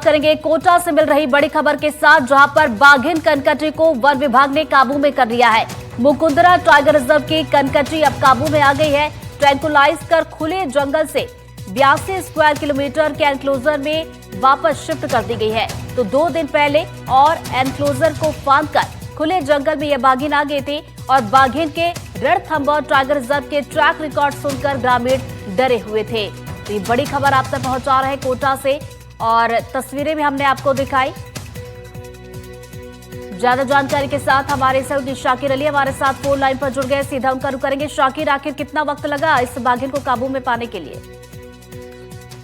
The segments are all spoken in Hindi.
करेंगे कोटा से मिल रही बड़ी खबर के साथ, जहां पर बाघिन कनकटी को वन विभाग ने काबू में कर लिया है। मुकुंदरा टाइगर रिजर्व की कनकटी अब काबू में आ गई है। ट्रैंकुलाइज कर खुले जंगल से 82 स्क्वायर किलोमीटर के एनक्लोजर में वापस शिफ्ट कर दी गई है। तो 2 दिन पहले और एनक्लोजर को फांद कर खुले जंगल में यह बाघिन आ गई थी और बाघिन के रणथंभौर टाइगर रिजर्व के ट्रैक रिकॉर्ड सुनकर ग्रामीण डरे हुए थे। तो ये बड़ी खबर आप तक पहुंचा रहे हैं कोटा से और तस्वीरें भी हमने आपको दिखाई। ज्यादा जानकारी के साथ हमारे सहयोगी शाकिर अली हमारे साथ फोन लाइन पर जुड़ गए, सीधा उनका रुख करेंगे। शाकिर, आखिर कितना वक्त लगा इस बाघिन को काबू में पाने के लिए?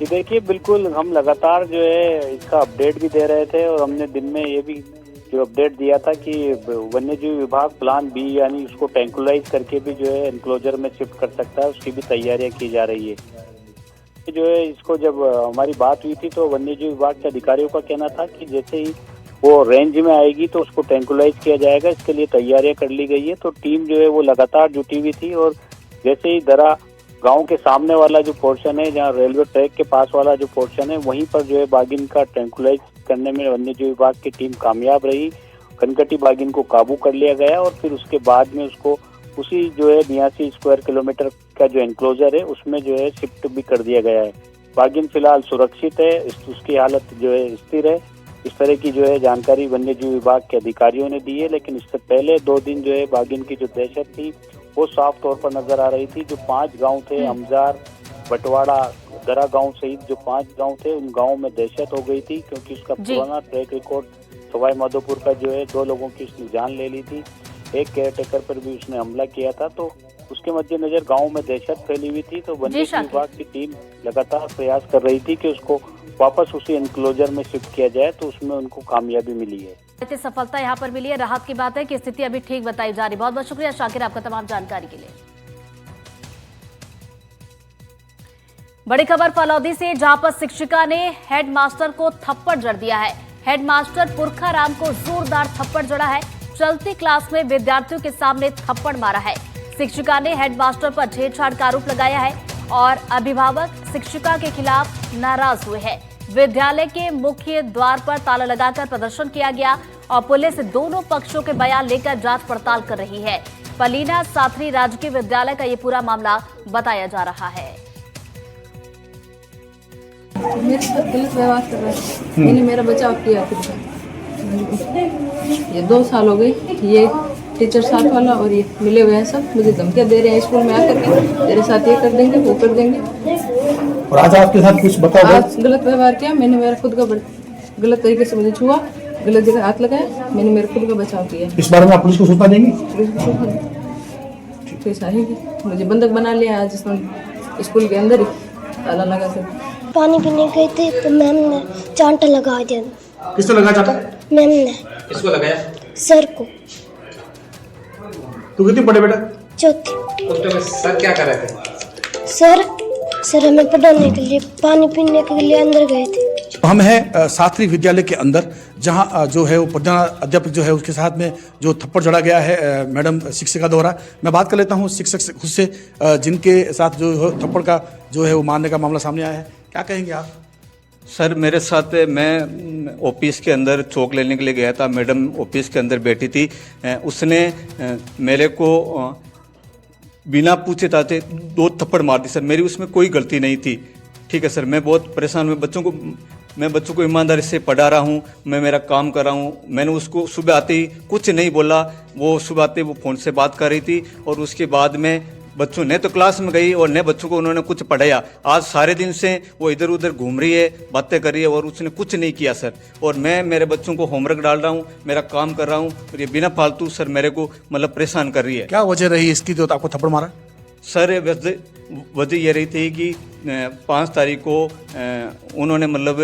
देखिए, बिल्कुल हम लगातार जो है इसका अपडेट भी दे रहे थे और हमने दिन में ये भी जो अपडेट दिया था कि वन्यजीव विभाग प्लान बी यानी उसको ट्रैंकुलाइज करके भी जो है एनक्लोजर में शिफ्ट कर सकता है, उसकी भी तैयारियां की जा रही है। जो है इसको जब हमारी बात हुई थी तो वन्यजीव विभाग के अधिकारियों का कहना था कि जैसे ही वो रेंज में आएगी तो उसको ट्रैंकुलाइज किया जाएगा, इसके लिए तैयारियां कर ली गई है। तो टीम जो है वो लगातार जुटी हुई थी और जैसे ही दरा गांव के सामने वाला जो पोर्शन है, जहां रेलवे ट्रैक के पास वाला जो पोर्शन है, वहीं पर जो है बाघिन का ट्रैंकुलाइज करने में वन्यजीव विभाग की टीम कामयाब रही। कनकटी बाघिन को काबू कर लिया गया और फिर उसके बाद में उसको उसी जो है 82 स्क्वायर किलोमीटर का जो एनक्लोजर है उसमें जो है शिफ्ट भी कर दिया गया है। बाघिन फिलहाल सुरक्षित है, उसकी हालत जो है स्थिर है। इस तरह की जो है जानकारी वन्यजीव विभाग के अधिकारियों ने दी है। लेकिन इससे पहले 2 दिन जो है बाघिन की जो दहशत थी वो साफ तौर पर नजर आ रही थी। जो 5 गांव थे, अमजार, बटवाड़ा, दरा गांव सहित जो 5 गांव थे, उन गांवों में दहशत हो गई थी क्योंकि उसका पुराना ट्रैक रिकॉर्ड सवाई माधोपुर का जो है 2 लोगों की उसने जान ले ली थी, एक केयरटेकर पर भी उसने हमला किया था। तो उसके मद्देनजर गांव में दहशत फैली हुई थी। तो वन्यजीव विभाग की टीम लगातार प्रयास कर रही थी कि उसको वापस उसी एनक्लोजर में शिफ्ट किया जाए, तो उसमें उनको कामयाबी मिली है। सफलता यहाँ पर मिली है। राहत की बात है कि स्थिति अभी ठीक बताई जा रही। बहुत बहुत शुक्रिया शाकिर आपका तमाम जानकारी के लिए। बड़ी खबर फलौदी से, जहां पर शिक्षिका ने हेडमास्टर को थप्पड़ जड़ दिया है। हेडमास्टर पुरखा राम को जोरदार थप्पड़ जड़ा है। चलती क्लास में विद्यार्थियों के सामने थप्पड़ मारा है। शिक्षिका ने हेडमास्टर पर छेड़छाड़ का आरोप लगाया है और अभिभावक शिक्षिका के खिलाफ नाराज हुए हैं। विद्यालय के मुख्य द्वार पर ताला लगाकर प्रदर्शन किया गया और पुलिस दोनों पक्षों के बयान लेकर जांच पड़ताल कर रही है। पलीना साथरी राजकीय विद्यालय का ये पूरा मामला बताया जा रहा है। मेरे साथ गलत व्यवहार कर रहा है, मैंने मेरा बचाव किया फिर। ये 2 साल हो गए, ये टीचर साथ वाला और ये मिले हुए हैं, सब मुझे धमकियां दे रहे हैं स्कूल में आकर के, तेरे साथ ये कर देंगे वो कर देंगे। और आज आपके साथ कुछ बताओ? आज गलत व्यवहार किया मैंने, मेरा खुद का गलत तरीके से मुझे छुआ, गलत जगह हाथ लगाया, मैंने मेरे खुद का बचाव किया। इस बारे में आप पुलिस को सूचना देंगी? पुलिस आएगी। मुझे बंधक बना लिया आज स्कूल के अंदर ही ताला लगा कर। पानी पीने गए थे तो मैम ने चांटा लगा दिया। किसने लगाया चांटा? मैम ने। किसको लगाया? सर को। तू कितनी पढ़े बेटा? 4थी। उस टाइम सर क्या कर रहे थे? सर हमें पढ़ाने के लिए, पानी पीने के लिए अंदर गए थे। हम हैं साथरी विद्यालय के अंदर, जहां जो है वो प्रधान अध्यापक जो है उसके साथ में जो थप्पड़ जड़ा गया है मैडम शिक्षिका द्वारा। मैं बात कर लेता हूं शिक्षक से खुद से, जिनके साथ जो थप्पड़ का जो है वो मारने का मामला सामने आया है। क्या कहेंगे आप? सर, मेरे साथ मैं ऑफिस के अंदर चौक लेने के लिए गया था। मैडम ऑफिस के अंदर बैठी थी। उसने मेरे को बिना पूछे ताछे 2 थप्पड़ मार दी। सर, मेरी उसमें कोई गलती नहीं थी। ठीक है सर, मैं बहुत परेशान हूँ। मैं बच्चों को ईमानदारी से पढ़ा रहा हूँ, मैं मेरा काम कर रहा हूँ। मैंने उसको सुबह आते ही कुछ नहीं बोला। वो सुबह आते वो फ़ोन से बात कर रही थी और उसके बाद में बच्चों ने तो क्लास में गई और ने बच्चों को उन्होंने कुछ पढ़ाया। आज सारे दिन से वो इधर उधर घूम रही है, बातें कर रही है और उसने कुछ नहीं किया सर। और मैं मेरे बच्चों को होमवर्क डाल रहा हूँ, मेरा काम कर रहा हूँ और ये बिना फालतू सर मेरे को मतलब परेशान कर रही है। क्या वजह रही इसकी जो आपको थप्पड़ मारा? सर, वजह ये रही थी कि 5 तारीख को उन्होंने मतलब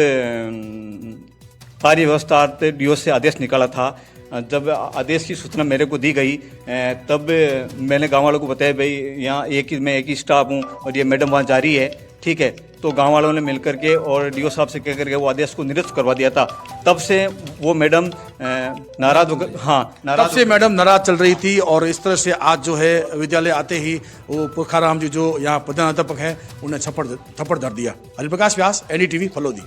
कार्य व्यवस्था डीओ से आदेश निकाला था। जब आदेश की सूचना मेरे को दी गई तब मैंने गांव वालों को बताया, भाई यहाँ मैं एक ही स्टाफ हूँ और ये मैडम वहाँ जा रही है। ठीक है, तो गांव वालों ने मिलकर के और डीओ साहब से कह करके वो आदेश को निरस्त करवा दिया था। तब से वो मैडम नाराज हो गई। हाँ, तब से मैडम नाराज चल रही थी और इस तरह से आज जो है विद्यालय आते ही वो पुरखाराम जी जो यहाँ प्रधान अध्यापक है उन्हें थप्पड़ धर दिया। हरिप्रकाश व्यास, NDTV, फलौदी।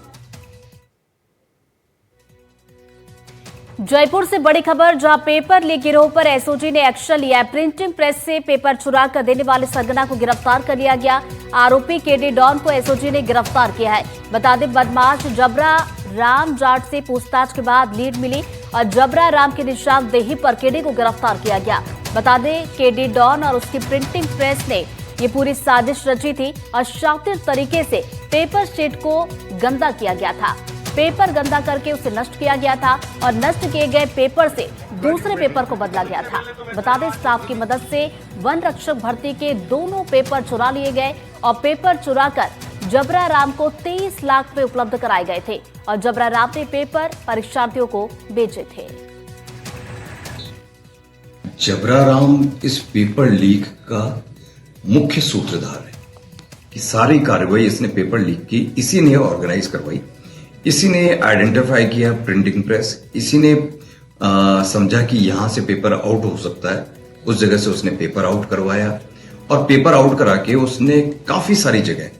जयपुर से बड़ी खबर, जहां पेपर लीक गिरोह पर एसओजी ने एक्शन लिया है। प्रिंटिंग प्रेस से पेपर चुरा कर देने वाले सरगना को गिरफ्तार कर लिया गया। आरोपी केडी डॉन को एसओजी ने गिरफ्तार किया है। बता दें, बदमाश जबरा राम जाट से पूछताछ के बाद लीड मिली और जबरा राम की निशानदेही पर केडी को गिरफ्तार किया गया। बता दें, केडी डॉन और उसकी प्रिंटिंग प्रेस ने ये पूरी साजिश रची थी और शातिर तरीके से पेपर शीट को गंदा किया गया था। पेपर गंदा करके उसे नष्ट किया गया था और नष्ट किए गए पेपर से दूसरे पेपर को बदला गया था। बता दें, स्टाफ की मदद से वन रक्षक भर्ती के दोनों पेपर चुरा लिए गए और पेपर चुराकर जबरा राम को 23 लाख में उपलब्ध कराए गए थे और जबरा राम ने पेपर परीक्षार्थियों को बेचे थे। जबरा राम इस पेपर लीक का मुख्य सूत्रधार है कि सारी कार्रवाई इसने पेपर लीक की, इसी ने ऑर्गेनाइज करवाई, इसी ने आइडेंटिफाई किया प्रिंटिंग प्रेस, इसी ने समझा कि यहां से पेपर आउट हो सकता है, उस जगह से उसने पेपर आउट करवाया और पेपर आउट करा के उसने काफी सारी जगह,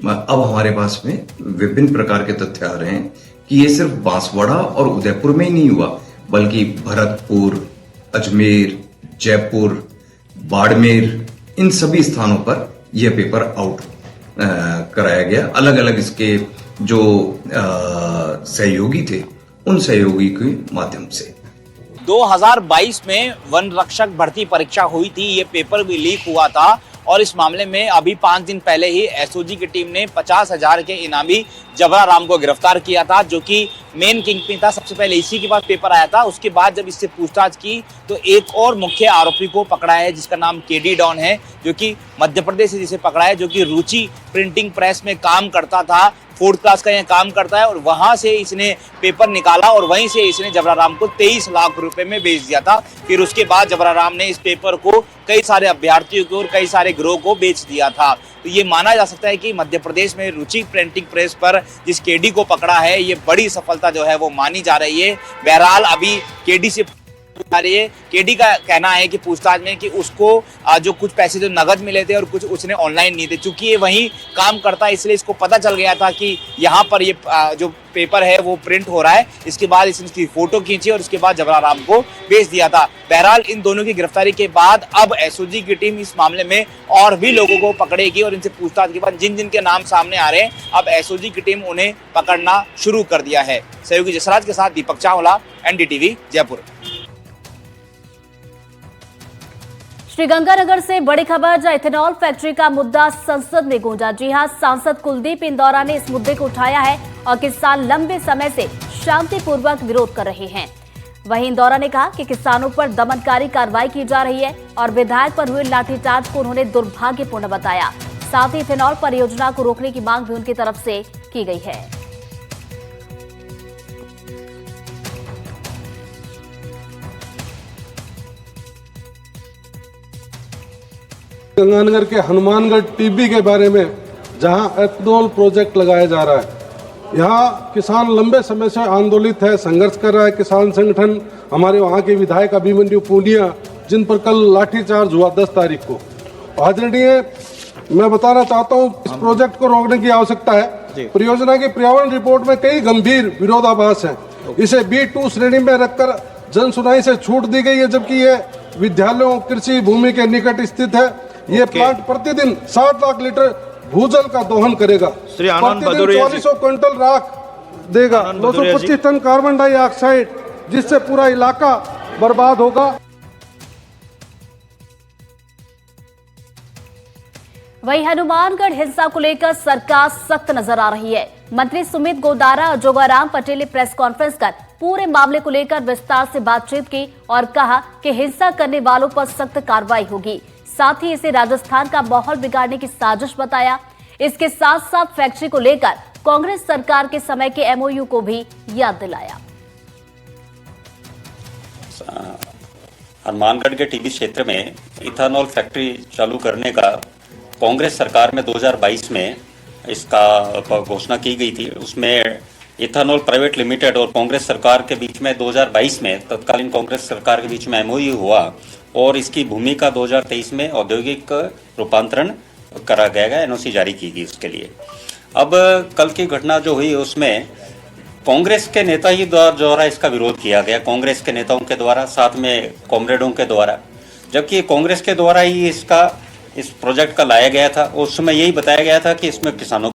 अब हमारे पास में विभिन्न प्रकार के तथ्य आ रहे हैं कि ये सिर्फ बांसवाड़ा और उदयपुर में ही नहीं हुआ, बल्कि भरतपुर, अजमेर, जयपुर, बाड़मेर, इन सभी स्थानों पर यह पेपर आउट कराया गया। अलग अलग इसके जो सहयोगी थे, उन सहयोगी के माध्यम से 2022 में वन रक्षक भर्ती परीक्षा हुई थी। ये पेपर भी लीक हुआ था और इस मामले में अभी 5 दिन पहले ही एसओजी की टीम ने 50,000 के इनामी जबरा राम को गिरफ्तार किया था, जो कि मेन किंगपिन था। सबसे पहले इसी के पास पेपर आया था। उसके बाद जब इससे पूछताछ की तो एक और मुख्य आरोपी को पकड़ा है, जिसका नाम केडी डॉन है, जो कि मध्य प्रदेश से जिसे पकड़ा है, जो कि रुचि प्रिंटिंग प्रेस में काम करता था। 4th क्लास का यह काम करता है और वहां से इसने पेपर निकाला और वहीं से इसने जबरा राम को 23 लाख रुपए में बेच दिया था। फिर उसके बाद जबरा राम ने इस पेपर को कई सारे अभ्यर्थियों को और कई सारे गिरोह को बेच दिया था। तो ये माना जा सकता है कि मध्य प्रदेश में रुचि प्रिंटिंग प्रेस पर जिस केडी को पकड़ा है, ये बड़ी सफलता जो है वो मानी जा रही है। बहरहाल अभी केडी से आ रही है। केडी का कहना है कि पूछताछ में कि उसको जो कुछ पैसे जो नगद मिले थे और कुछ उसने ऑनलाइन नहीं थे। चूंकि ये वहीं काम करता है, इसलिए इसको पता चल गया था कि यहाँ पर ये जो पेपर है वो प्रिंट हो रहा है। इसके बाद इसने इसकी फोटो खींची और उसके बाद जबरा राम को बेच दिया था। बहरहाल इन दोनों की गिरफ्तारी के बाद अब एसओजी की टीम इस मामले में और भी लोगों को पकड़ेगी और इनसे पूछताछ के बाद जिन जिन के नाम सामने आ रहे हैं, अब एसओजी की टीम उन्हें पकड़ना शुरू कर दिया है। सहयोगी जसराज के साथ दीपक चावला, एनडीटीवी, जयपुर। श्रीगंगानगर से बड़ी खबर, जहां इथेनॉल फैक्ट्री का मुद्दा संसद में गूंजा। जी हां, सांसद कुलदीप इंदौरा ने इस मुद्दे को उठाया है और किसान लंबे समय से शांतिपूर्वक विरोध कर रहे हैं। वहीं इंदौरा ने कहा कि किसानों पर दमनकारी कार्रवाई की जा रही है और विधायक पर हुए लाठीचार्ज को उन्होंने दुर्भाग्यपूर्ण बताया। साथ ही इथेनॉल परियोजना को रोकने की मांग भी उनकी तरफ से की गई है। गंगानगर के हनुमानगढ़ टीबी के बारे में, जहां एथेनॉल प्रोजेक्ट लगाया जा रहा है, यहाँ किसान लंबे समय से आंदोलित है, संघर्ष कर रहा है। किसान संगठन, हमारे वहाँ के विधायक अभिमन्यु पूनिया, जिन पर कल लाठीचार्ज हुआ 10 तारीख को। आदरणीय, मैं बताना चाहता हूँ, इस प्रोजेक्ट को रोकने की आवश्यकता है। परियोजना की पर्यावरण रिपोर्ट में कई गंभीर विरोधाभास है। इसे B2 श्रेणी में रखकर जन सुनाई से छूट दी गई है, जबकि ये विद्यालयों, कृषि भूमि के निकट स्थित है। ये प्लांट प्रतिदिन 60 लाख लीटर भूजल का दोहन करेगा, प्रतिदिन 2400 क्विंटल राख देगा, 225 टन कार्बन डाइऑक्साइड, जिससे पूरा इलाका बर्बाद होगा। वहीं हनुमानगढ़ हिंसा को लेकर सरकार सख्त नजर आ रही है। मंत्री सुमित गोदारा और जोगाराम पटेल ने प्रेस कॉन्फ्रेंस कर पूरे मामले को लेकर विस्तार से बातचीत की और कहा कि हिंसा करने वालों पर सख्त कार्रवाई होगी। साथ ही इसे राजस्थान का माहौल बिगाड़ने की साजिश बताया। इसके साथ साथ फैक्ट्री को लेकर कांग्रेस सरकार के समय के MOU को भी याद दिलाया। हनुमानगढ़ के टीबी क्षेत्र में इथेनॉल फैक्ट्री चालू करने का कांग्रेस सरकार में 2022 में इसका घोषणा की गई थी। उसमें इथेनॉल प्राइवेट लिमिटेड और कांग्रेस सरकार के बीच में 2022 में तत्कालीन कांग्रेस सरकार के बीच में MOU हुआ और इसकी भूमि का 2023 में औद्योगिक रूपांतरण करा गया, NOC जारी की गई उसके लिए। अब कल की घटना जो हुई उसमें कांग्रेस के नेता ही द्वारा इसका विरोध किया गया, कांग्रेस के नेताओं के द्वारा, साथ में कॉमरेडों के द्वारा, जबकि कांग्रेस के द्वारा ही इस प्रोजेक्ट का लाया गया था। उस समय यही बताया गया था कि इसमें किसानों